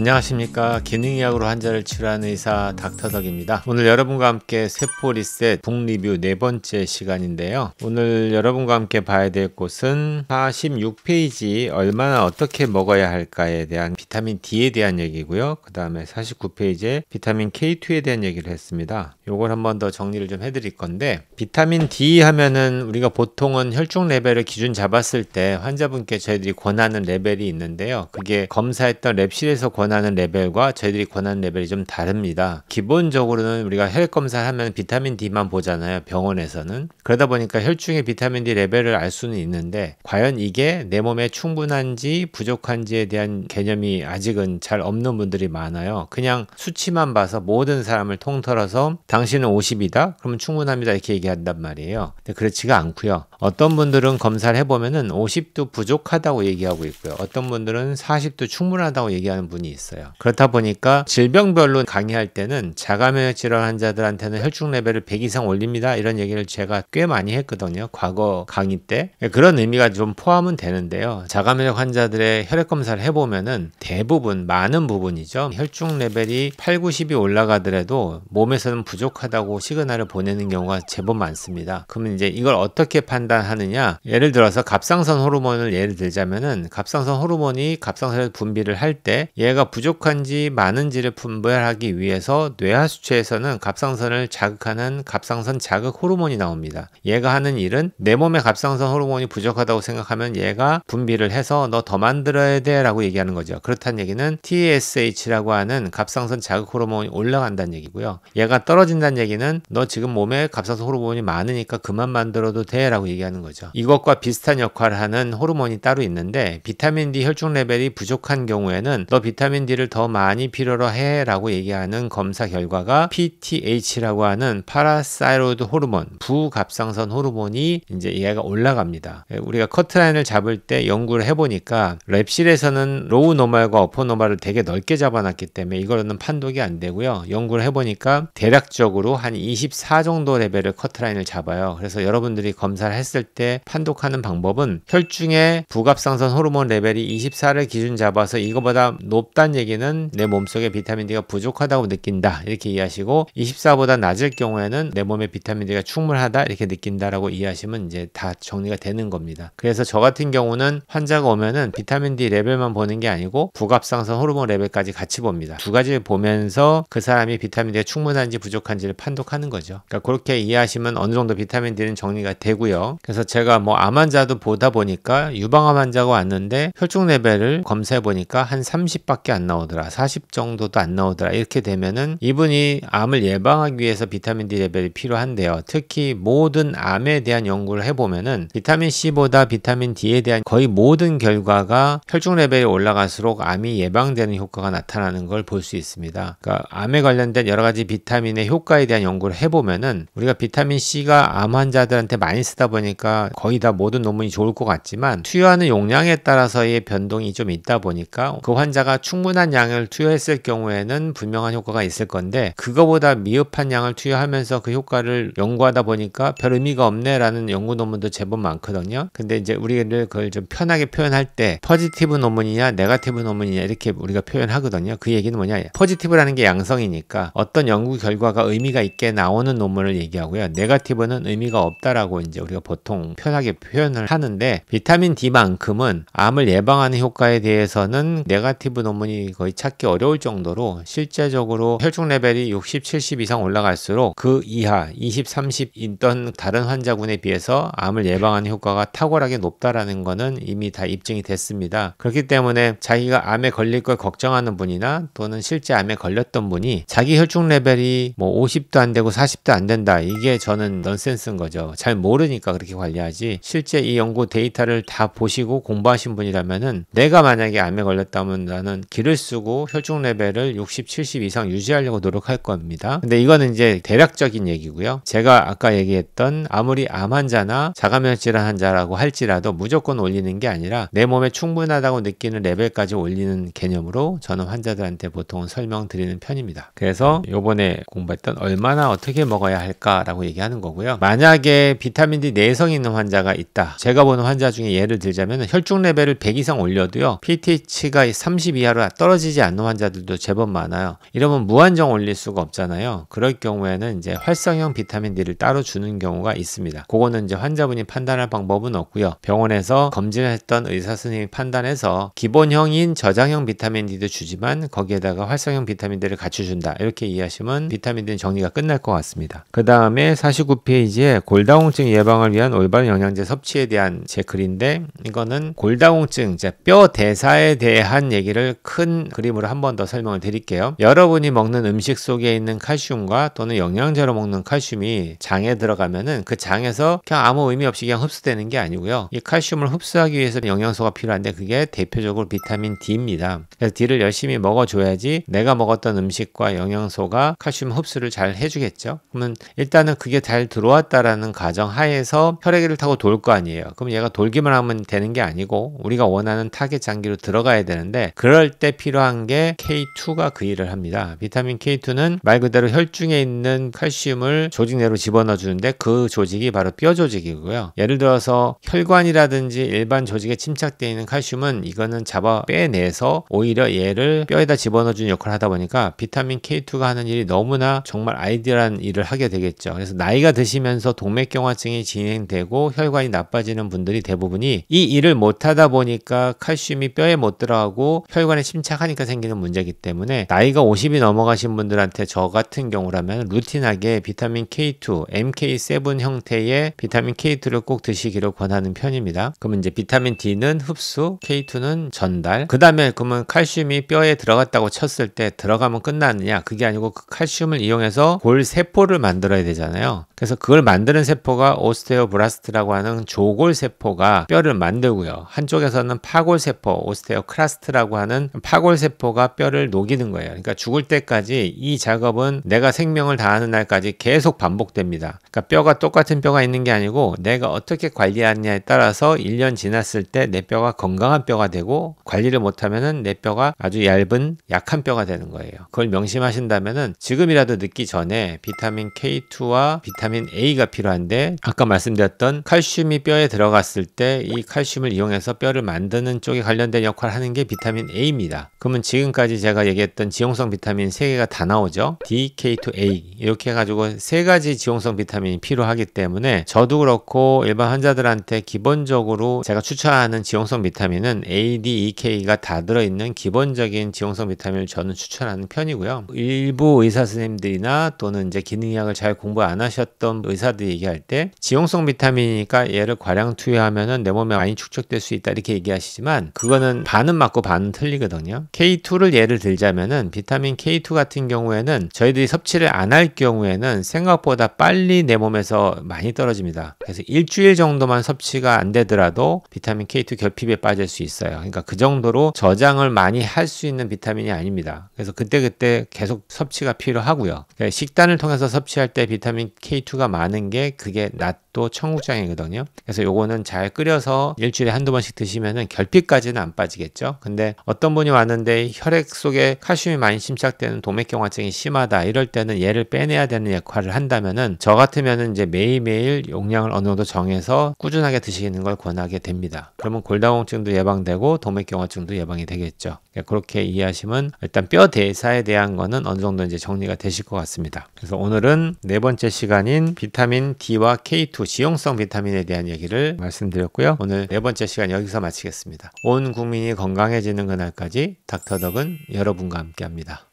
안녕하십니까. 기능의학으로 환자를 치료하는 의사 닥터덕입니다. 오늘 여러분과 함께 세포 리셋 북 리뷰 네 번째 시간인데요. 오늘 여러분과 함께 봐야 될 곳은 46페이지 얼마나 어떻게 먹어야 할까에 대한 비타민 D에 대한 얘기고요. 그 다음에 49페이지에 비타민 K2에 대한 얘기를 했습니다. 요걸 한번 더 정리를 좀 해드릴 건데, 비타민 D 하면은 우리가 보통은 혈중 레벨을 기준 잡았을 때 환자분께 저희들이 권하는 레벨이 있는데요. 그게 검사했던 랩실에서 권하는 레벨과 저희들이 권하는 레벨이 좀 다릅니다. 기본적으로는 우리가 혈액 검사를 하면 비타민 D만 보잖아요, 병원에서는. 그러다 보니까 혈중의 비타민 D 레벨을 알 수는 있는데, 과연 이게 내 몸에 충분한지 부족한지에 대한 개념이 아직은 잘 없는 분들이 많아요. 그냥 수치만 봐서 모든 사람을 통틀어서 당신은 50이다? 그러면 충분합니다, 이렇게 얘기한단 말이에요. 근데 그렇지가 않고요. 어떤 분들은 검사를 해보면은 50도 부족하다고 얘기하고 있고요. 어떤 분들은 40도 충분하다고 얘기하는 분이 있어요. 그렇다 보니까 질병별로 강의할 때는 자가면역 질환 환자들한테는 혈중 레벨을 100 이상 올립니다, 이런 얘기를 제가 꽤 많이 했거든요, 과거 강의 때. 그런 의미가 좀 포함은 되는데요. 자가면역 환자들의 혈액 검사를 해보면은 대부분, 많은 부분이죠, 혈중 레벨이 8, 90이 올라가더라도 몸에서는 부족하다고 시그널을 보내는 경우가 제법 많습니다. 그러면 이제 이걸 어떻게 판단하느냐, 예를 들어서 갑상선 호르몬을 예를 들자면은, 갑상선 호르몬이 갑상선에서 분비를 할 때 얘가 부족한지 많은지를 분별하기 위해서 뇌하수체에서는 갑상선을 자극하는 갑상선 자극 호르몬이 나옵니다. 얘가 하는 일은 내 몸에 갑상선 호르몬이 부족하다고 생각하면 얘가 분비를 해서 너 더 만들어야 돼 라고 얘기하는 거죠. 그렇다는 얘기는 TSH라고 하는 갑상선 자극 호르몬이 올라간다는 얘기고요. 얘가 떨어진다는 얘기는 너 지금 몸에 갑상선 호르몬이 많으니까 그만 만들어도 돼 라고 얘기하는 거죠. 이것과 비슷한 역할을 하는 호르몬이 따로 있는데, 비타민 D 혈중 레벨이 부족한 경우에는 너 비타민 D를 더 많이 필요로 해 라고 얘기하는 검사 결과가 PTH라고 하는 파라사이로이드 호르몬, 부갑상선 호르몬이 이제 얘가 올라갑니다. 우리가 커트라인을 잡을 때 연구를 해보니까 랩실에서는 로우 노멀과 어퍼 노멀을 되게 넓게 잡아놨기 때문에 이거는 판독이 안 되고요. 연구를 해보니까 대략적으로 한 24 정도 레벨을 커트라인을 잡아요. 그래서 여러분들이 검사를 했을 때 판독하는 방법은 혈중의 부갑상선 호르몬 레벨이 24를 기준 잡아서 이거보다 높다는 얘기는 내 몸속에 비타민 D가 부족하다고 느낀다, 이렇게 이해하시고, 24보다 낮을 경우에는 내 몸에 비타민 D가 충분하다, 이렇게 느낀다라고 이해하시면 이제 다 정리가 되는 겁니다. 그래서 저 같은 경우는 환자가 오면은 비타민 D 레벨만 보는 게 아니고 부갑상선 호르몬 레벨까지 같이 봅니다. 두 가지를 보면서 그 사람이 비타민 D가 충분한지 부족한지를 판독하는 거죠. 그러니까 그렇게 이해하시면 어느 정도 비타민 D는 정리가 되고요. 그래서 제가 암 환자도 보다 보니까 유방암 환자가 왔는데 혈중 레벨을 검사해 보니까 한 30밖에 안 나오더라, 40 정도도 안 나오더라, 이렇게 되면은 이분이 암을 예방하기 위해서 비타민 D 레벨이 필요한데요. 특히 모든 암에 대한 연구를 해보면은 비타민 C보다 비타민 D에 대한 거의 모든 결과가 혈중 레벨이 올라갈수록 암이 예방되는 효과가 나타나는 걸 볼 수 있습니다. 그러니까 암에 관련된 여러 가지 비타민의 효과에 대한 연구를 해보면은, 우리가 비타민 C가 암 환자들한테 많이 쓰다 보니까 거의 다 모든 논문이 좋을 것 같지만 투여하는 용량에 따라서의 변동이 좀 있다 보니까 그 환자가 충분한 양을 투여했을 경우에는 분명한 효과가 있을 건데, 그거보다 미흡한 양을 투여하면서 그 효과를 연구하다 보니까 별 의미가 없네 라는 연구 논문도 제법 많거든요. 근데 이제 우리를 그걸 좀 편하게 표현할 때 포지티브 논문이냐 네거티브 논문이냐 이렇게 우리가 표현하거든요. 그 얘기는 뭐냐, 포지티브라는 게 양성이니까 어떤 연구 결과가 의미가 있게 나오는 논문을 얘기하고요, 네거티브는 의미가 없다라고 이제 우리가 보통 편하게 표현을 하는데, 비타민 D만큼은 암을 예방하는 효과에 대해서는 네거티브 논문이 거의 찾기 어려울 정도로 실제적으로 혈중 레벨이 60, 70 이상 올라갈수록 그 이하 20, 30 있던 다른 환자군에 비해서 암을 예방하는 효과가 탁월하게 높다라는 거는 이미 다 입증이 됐습니다. 그렇기 때문에 자기가 암에 걸릴 걸 걱정하는 분이나 또는 실제 암에 걸렸던 분이 자기 혈중 레벨이 뭐 50도 안 되고 40도 안 된다, 이게 저는 넌센스인 거죠. 잘 모르니까 그렇게 관리하지, 실제 이 연구 데이터를 다 보시고 공부하신 분이라면은 내가 만약에 암에 걸렸다면 나는 기를 쓰고 혈중 레벨을 60, 70 이상 유지하려고 노력할 겁니다. 근데 이거는 이제 대략적인 얘기고요. 제가 아까 얘기했던 아무리 암 환자나 자가면역 질환 환자라고 할지라도 무조건 올리는 게 아니라 내 몸에 충분하다고 느끼는 레벨까지 올리는 개념으로 저는 환자들한테 보통 설명드리는 편입니다. 그래서 요번에 공부했던 일단 얼마나 어떻게 먹어야 할까라고 얘기하는 거고요. 만약에 비타민 D 내성이 있는 환자가 있다. 제가 보는 환자 중에 예를 들자면 혈중 레벨을 100 이상 올려도요. pTH가 30 이하로 떨어지지 않는 환자들도 제법 많아요. 이러면 무한정 올릴 수가 없잖아요. 그럴 경우에는 이제 활성형 비타민 D를 따로 주는 경우가 있습니다. 그거는 이제 환자분이 판단할 방법은 없고요. 병원에서 검진을 했던 의사 선생님이 판단해서 기본형인 저장형 비타민 D도 주지만 거기에다가 활성형 비타민 D를 같이 준다. 이렇게 이해하시면 비타민 D는 정리가 끝날 것 같습니다. 그 다음에 49페이지에 골다공증 예방을 위한 올바른 영양제 섭취에 대한 제 글인데 이거는 골다공증, 이제 뼈 대사에 대한 얘기를 큰 그림으로 한 번 더 설명을 드릴게요. 여러분이 먹는 음식 속에 있는 칼슘과 또는 영양제로 먹는 칼슘이 장에 들어가면은 그 장에서 그냥 아무 의미 없이 그냥 흡수되는 게 아니고요. 이 칼슘을 흡수하기 위해서 영양소가 필요한데 그게 대표적으로 비타민 D입니다. 그래서 D를 열심히 먹어줘야지 내가 먹었던 음식과 영양소가 칼슘 흡수를 잘 해주겠죠. 그러면 일단은 그게 잘 들어왔다라는 가정 하에서 혈액을 타고 돌 거 아니에요. 그럼 얘가 돌기만 하면 되는 게 아니고 우리가 원하는 타겟 장기로 들어가야 되는데 그럴 때 필요한 게 K2가 그 일을 합니다. 비타민 K2는 말 그대로 혈중에 있는 칼슘을 조직 내로 집어넣어 주는데 그 조직이 바로 뼈 조직이고요. 예를 들어서 혈관이라든지 일반 조직에 침착되어 있는 칼슘은 이거는 잡아 빼내서 오히려 얘를 뼈에다 집어넣어 주는 역할을 하다 보니까 비타민 K2가 하는 일이 너무나 정말 아이디어한 일을 하게 되겠죠. 그래서 나이가 드시면서 동맥경화증이 진행되고 혈관이 나빠지는 분들이 대부분이 이 일을 못하다 보니까 칼슘이 뼈에 못 들어가고 혈관에 침착하니까 생기는 문제이기 때문에 나이가 50이 넘어가신 분들한테 저 같은 경우라면 루틴하게 비타민 K2, MK7 형태의 비타민 K2를 꼭 드시기를 권하는 편입니다. 그러면 이제 비타민 D는 흡수, K2는 전달. 그 다음에 그러면 칼슘이 뼈에 들어갔다고 쳤을 때 들어가면 끝나느냐? 그게 아니고 그 칼슘을 이용해서 골 세포를 만들어야 되잖아요. 그래서 그걸 만드는 세포가 오스테오브라스트라고 하는 조골 세포가 뼈를 만들고요. 한쪽에서는 파골 세포, 오스테오크라스트라고 하는 파골 세포가 뼈를 녹이는 거예요. 그러니까 죽을 때까지 이 작업은 내가 생명을 다하는 날까지 계속 반복됩니다. 그러니까 뼈가 똑같은 뼈가 있는 게 아니고 내가 어떻게 관리하느냐에 따라서 1년 지났을 때 내 뼈가 건강한 뼈가 되고 관리를 못하면은 내 뼈가 아주 얇은 약한 뼈가 되는 거예요. 그걸 명심하신다면은 지금이라도 늦기 전에 비타민 K2와 비타민 A가 필요한데 아까 말씀드렸던 칼슘이 뼈에 들어갔을 때 이 칼슘을 이용해서 뼈를 만드는 쪽에 관련된 역할을 하는 게 비타민 A입니다. 그러면 지금까지 제가 얘기했던 지용성 비타민 3개가 다 나오죠. D, K2, A 이렇게 해가지고 3가지 지용성 비타민이 필요하기 때문에 저도 그렇고 일반 환자들한테 기본적으로 제가 추천하는 지용성 비타민은 A, D, E, K가 다 들어있는 기본적인 지용성 비타민을 저는 추천하는 편이고요. 일부 의사 선생님들이나 또는 이제 기능의학을 잘 공부 안 하셨던 의사들이 얘기할 때 지용성 비타민이니까 얘를 과량 투여하면은 내 몸에 많이 축적될 수 있다 이렇게 얘기하시지만 그거는 반은 맞고 반은 틀리거든요. K2를 예를 들자면은 비타민 K2 같은 경우에는 저희들이 섭취를 안 할 경우에는 생각보다 빨리 내 몸에서 많이 떨어집니다. 그래서 일주일 정도만 섭취가 안 되더라도 비타민 K2 결핍에 빠질 수 있어요. 그러니까 그 정도로 저장을 많이 할 수 있는 비타민이 아닙니다. 그래서 그때그때 계속 섭취가 필요하고요. 그러니까 식단을 통해서 섭취할 때 비타민 K2가 많은 게 그게 낮도 청국장이거든요. 그래서 요거는 잘 끓여서 일주일에 한두 번씩 드시면은 결핍까지는 안 빠지겠죠. 근데 어떤 분이 왔는데 혈액 속에 칼슘이 많이 침착되는 동맥경화증이 심하다. 이럴 때는 얘를 빼내야 되는 역할을 한다면은 저 같으면은 이제 매일매일 용량을 어느 정도 정해서 꾸준하게 드시는 걸 권하게 됩니다. 그러면 골다공증도 예방되고 동맥경화증도 예방이 되겠죠. 그렇게 이해하시면 일단 뼈 대사에 대한 거는 어느 정도 이제 정리가 되실 것 같습니다. 그래서 오늘은 네 번째 시간인 비타민 D와 K2 지용성 비타민에 대한 얘기를 말씀드렸고요. 오늘 네 번째 시간 여기서 마치겠습니다. 온 국민이 건강해지는 그날까지 닥터덕은 여러분과 함께합니다.